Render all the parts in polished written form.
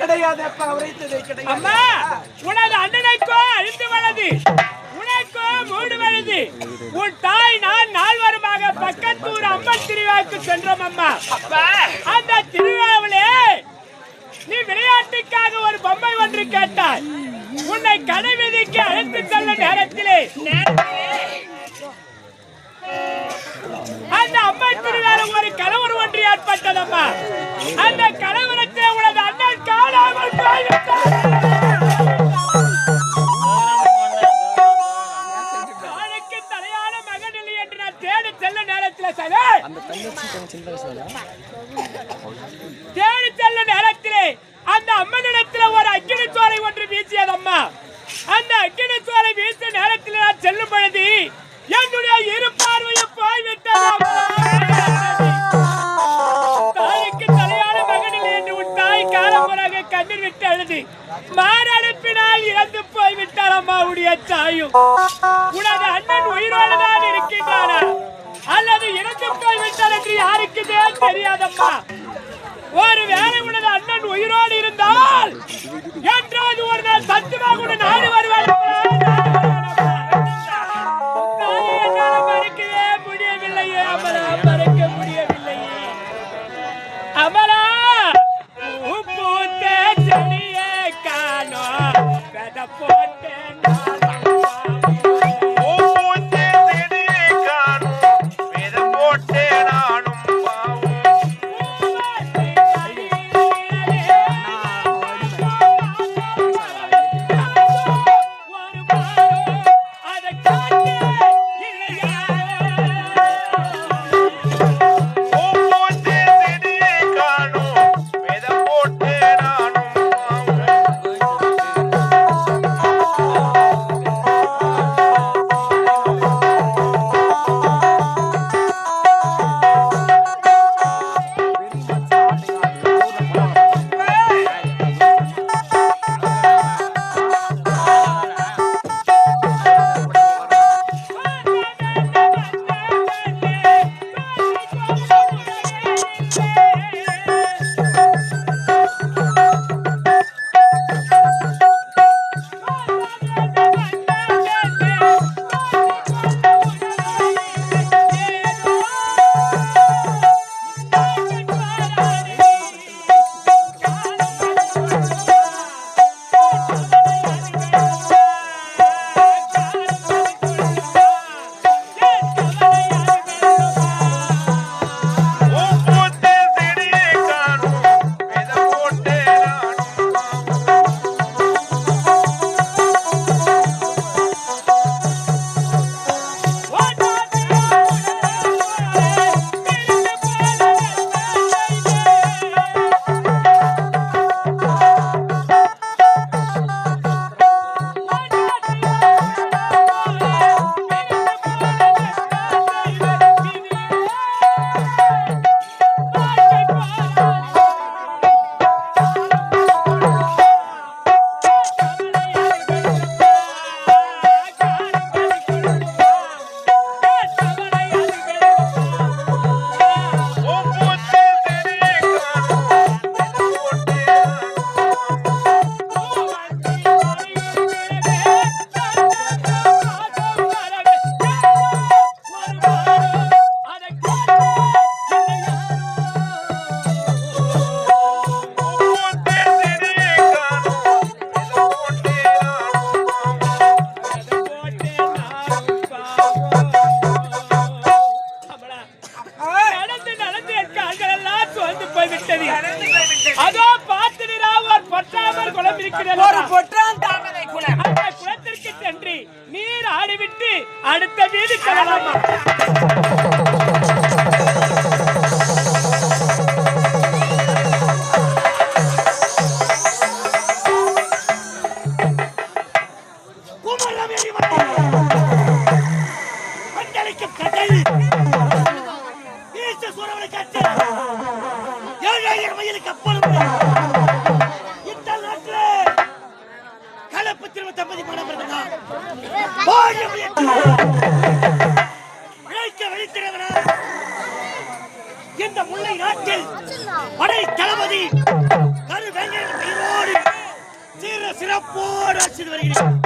கிடையாது அப்பா, உரைத்ததே கிடையாது. அம்மா, உனது அண்ணனுக்கோ 5 வயது, உனக்கோ 3 வயது. உன் தாய் நான் 4 வருமாக பக்கத்தூர் அம்மன் திருவிழாவுக்கு சென்றோம் அம்மா. அந்த திருவிழாவிலே நீ விளையாட்டுக்காக ஒரு பொம்மை ஒன்று கேட்டாய். உன்னை கடை வீதிக்கு அழைத்து செல்ல நேரத்திலே அந்த அம்மன் திருவிழாவில் ஒரு கலவரம் ஒன்று ஏற்பட்டதம்மா. அந்த கலவரத்தை உனது அண்ணன் காணாமல் போய்விட்டார். நாளைக்கு தலையான மகனில்லை என்று நான் தேடி செல்ல நேரத்தில் தேடி செல்ல நேரத்திலே அந்த அம்மனிடத்தில் ஒரு அக்கினி சோலை ஒன்று வீசியதம்மா. அந்த அக்கினி சோலை வீசிய நேரத்தில் நான் செல்லும் பொழுது என்னுடைய இரு பார்வையும் போய்விட்டது. தாய்க்கு தலையான மகனில் என்று உன் தாய் காலமுறையாக கண்ணீர் விட்டு அழுது மாரடைப்பினால் இறந்து போய்விட்டார் அம்மாவுடைய தாயும். உனது அண்ணன் உயிரோடு தான் இருக்கின்றானா அல்லது இறந்து போய்விட்டார் என்று யாருக்குதே தெரியாதம்மா. ஒரு வேளை உனது அண்ணன் உயிரோடு இருந்தால் என்றாவது ஒரு நாள் சத்துமாக உடன் நாடு வருவார். மறுக்கவே முடியவில்லையே அமலா, மறுக்க முடியவில்லையே அமலா. பூத்த செடியே காணோ வெத போட்டேன் குளத்திற்கு சென்று நீர் ஆடிவிட்டு அடுத்த வீடு செல்லலாமா? இந்த முல்லை நாட்டில் படை தளபதி கரு வேங்கை சிறப்போடு ஆட்சி வருகிறேன்.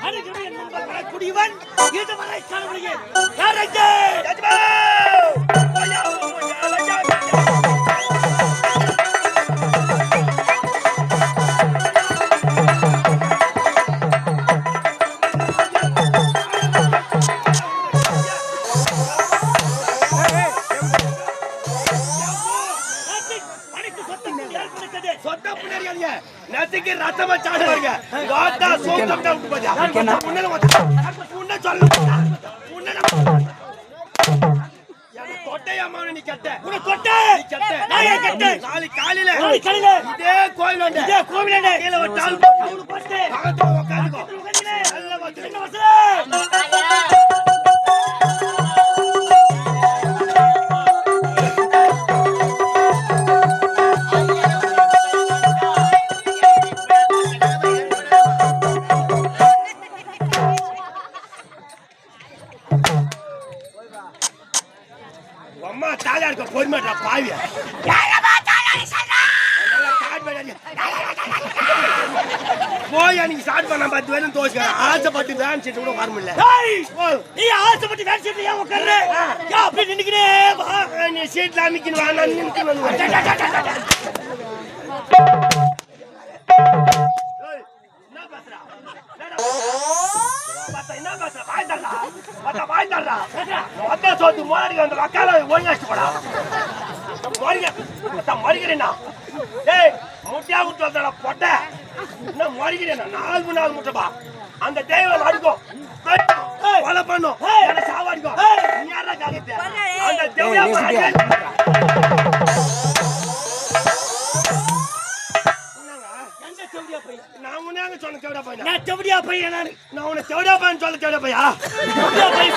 அனைவருடைய நண்பர் வரக்கூடியவன் இதுவரை காணவில்லை. யாரைக்கு நேத்துக்கு ரத்தமா சாடு வருங்க வாட்டா சோத்தம் விட்டு போஜா உன்னல உன்ன சொல்ல உன்ன தொட்டையம்மா நீ கட்ட உன தொட்டை நீ கட்ட நான் கட்ட நாளைக்கு காலையில இதே கோவிலாண்ட கீழ ஒரு டால் போட்டு பக்கத்துல உட்கார்ந்துக்கோ நல்ல வசனம் அம்மா தாயா இருக்க பொறுமையா பாவியா போய் அன்னைக்கு ஸ்டார்ட் பண்ண 10 பேரும் தோச்சுக்கிறேன் ஆசைப்பட்டு வேன் சீட்டு கூட வர முடியல நீ ஆசைப்பட்டு வேன் சீட்ல ஏன் உட்கார்ற யா அப்படி நின்னுக்கினே வா நீ சீட்ல அமைக்கணும் வா நான் நின்னுக்கணும் அந்த தெய்வம் அடிக்கும் கொலை பண்ணும் சாவாடிக்கும் அந்த தெய்வம் நான் உன்னை சொன்ன செவடா பையன் நான் செவடியா பையன் நான் உன்னை செவடா பையன் சொல்ல செவடா பையா செவடியா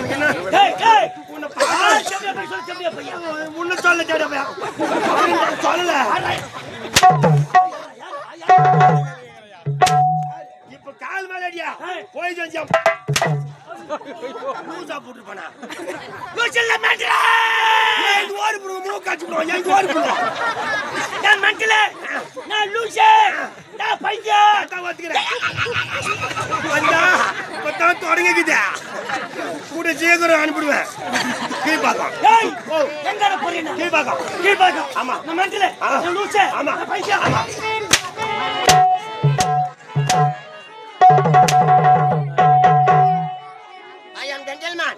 பையன் ஏய் ஏய் உன்னை செவடியா பையன் சொல்ல செவடியா பையன் உன்னை சொல்ல செவடா பையா சொல்லல இப்ப கால் மேல அடியா போய் செஞ்சா லூசா போட்டு போனா லூசல்ல மேட்ரா ஏய் ஓடி புரு மூக்கு காச்சுறோம் ஏய் ஓடி புரு நான் மண்டல நான் லூசே நான் பையன் நான் வந்துக்கிறேன் வந்தா பத்தா தொடங்கிக்குது கூட சீக்கிரம் அனுப்பிடுவேன் கீ பாக்கம் ஏய் எங்கட போறீங்க கீ பாக்கம் கீ பாக்கம் ஆமா நான் மண்டல நான் லூசே ஆமா நான் பையன் ஆமா I am gentleman.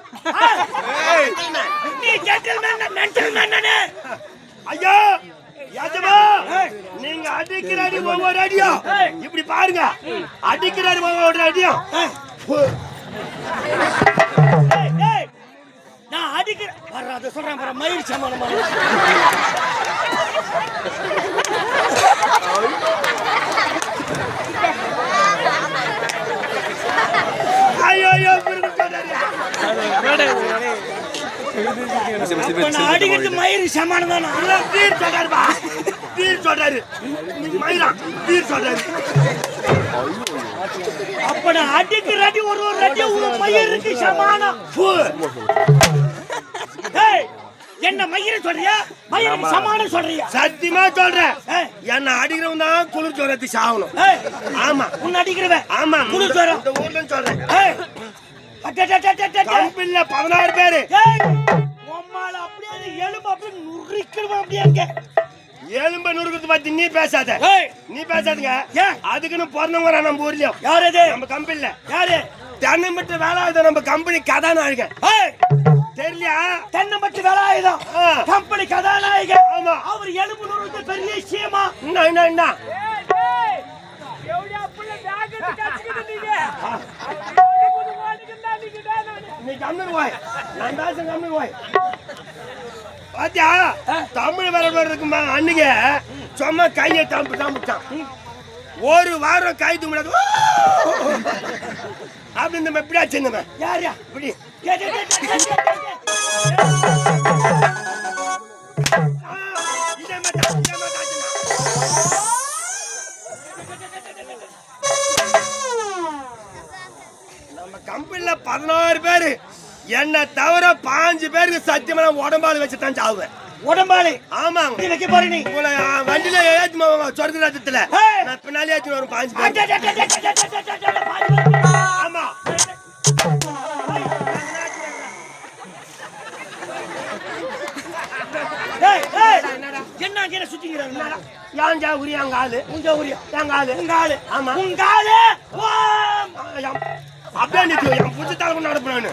ஏய் நீ gentleman நான் gentleman நானே ஐயா யாஜமா நீங்க அடிக்கிற அடி ஒவ்வொரு அடியும் இப்படி பாருங்க அடிக்கிற அடி ஒவ்வொரு அடியும் ஏய் நான் அடிக்கிற வராத சொல்றேன் பாரு மயிர் சமானமா ஐயோ ஐயோ நான் அடிக்கிறது மயிர் சமானம் தானா தீர் சொல்றாருப்பா தீர் சொல்றாரு மயிரா தீர் சொல்றாரு அப்ப நான் அடிக்கிற அடி ஒரு அடி உன் மயிருக்கு சமானம் ஏய் என்ன மயிர் சொல்றியா மயிருக்கு சமானம் சொல்றியா சத்தியமா சொல்றேன் என்ன அடிக்கிறவன் தான் குளிர் ஜோரத்து சாகணும் ஆமா உன்னை அடிக்கிறவன் ஆமா குளிர் ஜோரம் இந்த ஊர்ல சொல்றேன் ஏய் கம்பெனில 16 பேரு உம்மால அப்படியே எலும்பு அப்படியே நுறுக்கிடுவா அப்படியே இருக்க எலும்பு நுறுக்குறது பத்தி நீ பேசாத நீ பேசாதீங்க அதுக்குன்னு பிறந்தவங்க நம்ம ஊர்லயும் யார் அது நம்ம கம்பெனில யாரு தென்னம்பட்டு வேலாயுதம் நம்ம கம்பெனி கதாநாயகன் தெரியலையா தென்னம்பட்டு வேலாயுதம் கம்பெனி கதாநாயகன் ஆமா அவர் எலும்பு நுறுக்குறது பெரிய விஷயமா என்ன எவ்வளவு புள்ள பேக் கச்சிக்கிட்டு நீங்க நீ கம்முனு போய் நான் பேசுறேன் கம்முனு போய் பாத்தியா தமிழ் வரவருக்குமா அன்னைக்கு சும்மா கையை தாம்பிட்டான் ஒரு வாரம் கை தூங்கினது அப்படி இந்த எப்படியா சின்னவன் யாரா இப்படி நம்ம கம்பெனில 16 பேரு என்ன தவிர 5 பேருக்கு சத்தியமா உடம்பால வச்சுதான் சாவுவேன் உடம்பாளி ஆமாங்க நீ வைக்க போற நீ உங்களை வண்டியில ஏத்துமா சொர்க்க ராஜ்யத்துல நான் பின்னாலே ஏத்தி வரும் 5 பேர் ஆமா என்ன அங்கே சுத்திக்கிறாங்க யாஞ்சா உரி அங்க ஆளு உங்க ஊரியா எங்க ஆளு உங்க ஆளு ஆமா உங்க ஆளு அப்படியே நிற்கும் என் புடிச்சு தலைமை நடப்பினான்னு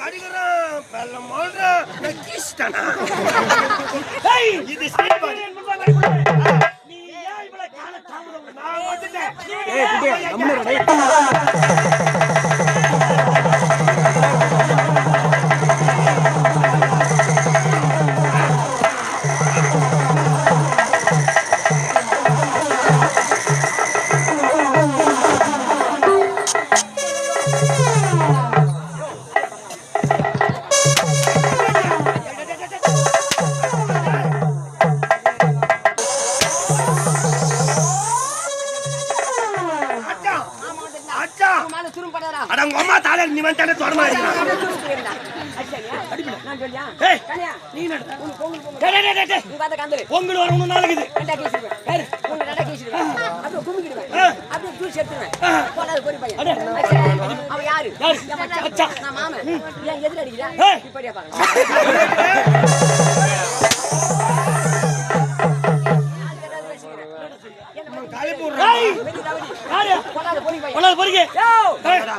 கடிக்கிறேன் வெள்ளம் மாடுறேன் கீசிட்டானா இது சரி நீ ஏன் இவ்வளவு கால தாமதம் நான் வந்துட்டேன் நீ வந்து தொடமா பொங்கல் வர 3 நாளைக்கு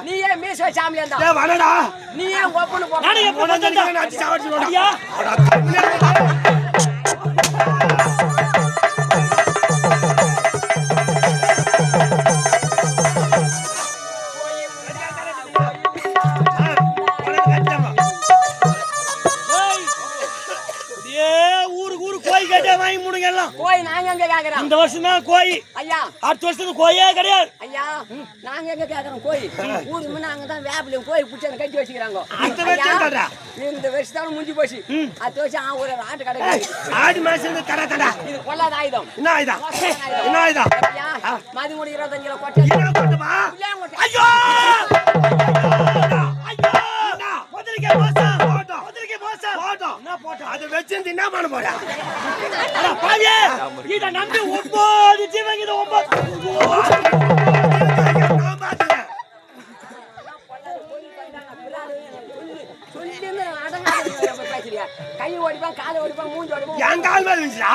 நீ ஏன் மீச சாமியா இருந்தா வனடா நீ ஏன் ஓப்பன் போ நானே எப்ப வந்தா அடிச்சு சாவடிச்சு ஐயா வாங்கி முடுங்க எல்லாம் கோய் நாங்க எங்க கேக்குறோம் இந்த வருஷம் தான் கோய் ஐயா அடுத்த வருஷத்துக்கு கோயே கிடையாது ஐயா நாங்க எங்க கேக்குறோம் கோய் ஊருக்கு முன்ன அங்க தான் வேப்பிலையும் கோய் புடிச்சு கட்டி வச்சுக்கிறாங்க அடுத்த வருஷம் கடா இந்த வருஷம் முடிஞ்சு போச்சு அடுத்த வருஷம் ஒரு ஆட்டு கடை ஆடி மாசம் கடை தடா இது கொள்ளாத ஆயுதம் என்ன ஆயுதம் என்ன ஆயுதம் ஐயா மதிமுடி 25 கிலோ கொட்டை என்ன கொட்டமா ஐயோ ஐயோ முதலிக்கே போசா போட்டோ என்ன போட்டோ அது வெச்சு என்ன பண்ண போறா அட பாவியே இத நம்பி 9 ஜீவங்க இது 9 நான் பாத்துறேன் கை ஓடிப்பான் காலை ஓடிப்பான் மூஞ்சி ஓடிப்பான் என் கால் மேல விழுந்துடா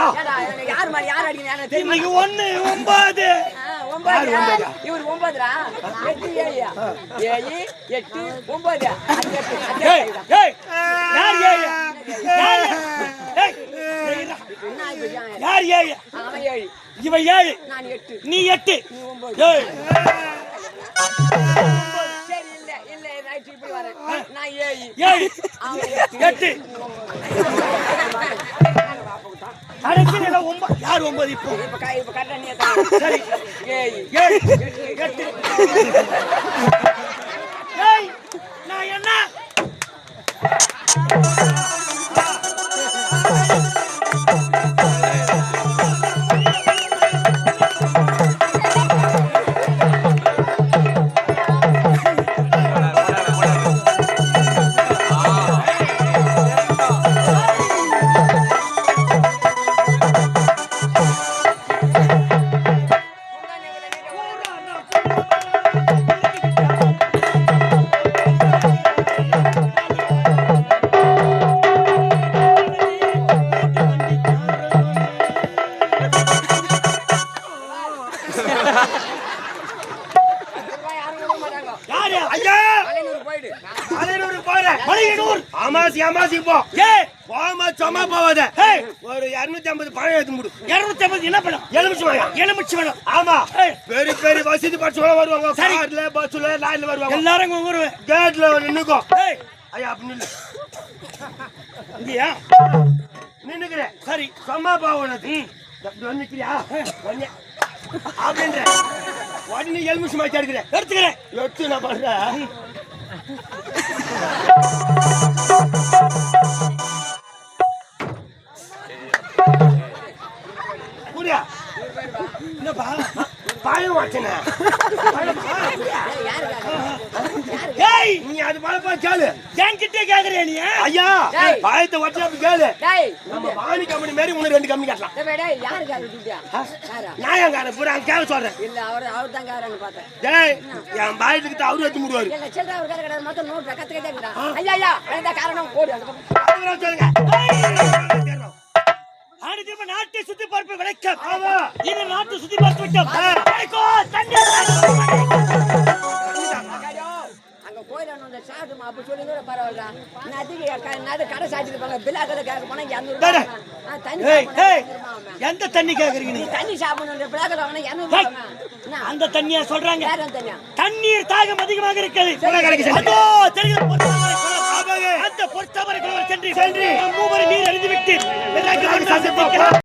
யார் மாதிரி யார் அடிக்கணும் தெரியும் இன்னைக்கு 1 9 இவர் 9 8 7 7 8 9 ஏய் ஏய் யார் ஏய் யார் ஏய் யார் ஏய் அவன் 7 இவன் 7 நான் 8 நீ 8 நீ 9 ஏய் சரி இல்ல ரைட் இப்படி வரேன் நான் 7 அவன் 8 அடக்கினல 9 யார் 9 இப்போ இப்ப கரெக்ட்டா நீ சரி 7 8 ஏய் நான் என்ன யாரு ஐயா மலையனூர் போயிடு மலையனூர் போற மலையனூர் அமாசி போ ஏய் போமா சும்மா போவாத ஏய் ஒரு 250 பழம் எடுத்து முடு 250 என்ன பழம் எலுமிச்சை பழம் ஆமா ஏய் பெரிய பெரிய வசதி பட்சம் வருவாங்க கார்ல பஸ்ல லாரில வருவாங்க எல்லாரும் வருவேன் கேட்ல நின்னுக்கோ ஏய் ஐயா அப்படி நில்லு இங்கயா நின்னுக்கிறே சரி சும்மா போவனது அப்படி வந்துக்கிறியா ஒண்ணே அப்படின்ற உடனே எலுமிச்சு மாத்தி எடுக்கிறேன் எடுத்து நான் பண்றேன் புரியா என்னப்பா பாயம் வாச்சனே ஏய் நீ அது பழப்பா கேளு ஏன் என்கிட்ட கேக்குறியா நீ ஐயா டேய். பாயத்தை வச்சு அப்படி கேளு டேய் நம்ம வாணி கம்பெனி மாதிரி உனக்கு 2 கம்பெனி கட்டலாம் டேய் யாரு கார குட்டியா யாரா நாயங்கார பூரா அங்க கேளு சொல்றேன் இல்ல அவர் தான் காரன்னு பார்த்தேன் டேய் என் பாயத்துக்கிட்ட அவரு வச்சு முடுவாரு இல்ல சில்லற அவர் கார கிடையாது மொத்தம் நோட் கத்துக்கிட்டே இருக்கா ஐயா ஐயா அந்த காரணம் ஓடி அந்த பக்கம். அவரை சொல்லுங்க அடுத்து நம்ம நாட்டை சுத்தி பார்ப்பு வணக்கம் ஆமா. இது நாட்டை சுத்தி பார்த்து விட்டோம் வணக்கம், தண்ணி அக்காடியோ, அங்க கோயில அந்த சாப்பிட்டு அப்படி சொல்லி கூட பரவாயில்ல நான் கடை சாட்டிட்டு போங்க பிளாக்கல கேட்க போனா 200 டேய். ரூபாய் தண்ணி ஏய் ஏய் சாப்பிடணும். எந்த தண்ணி கேக்குறீங்க நீ நீ தண்ணி சாப்பிடணும் பிளாக்கல வாங்கினா 200 டேய். ரூபாய் அந்த தண்ணியா சொல்றாங்க வேற தண்ணியா தண்ணீர் தாகம் அதிகமாக இருக்கிறது அதோ தெரிகிற பொறுத்தவரை குளம். அந்த பொறுத்தவரை குளம் சென்று நம் மூவரை நீர் அறிந்து விட்டு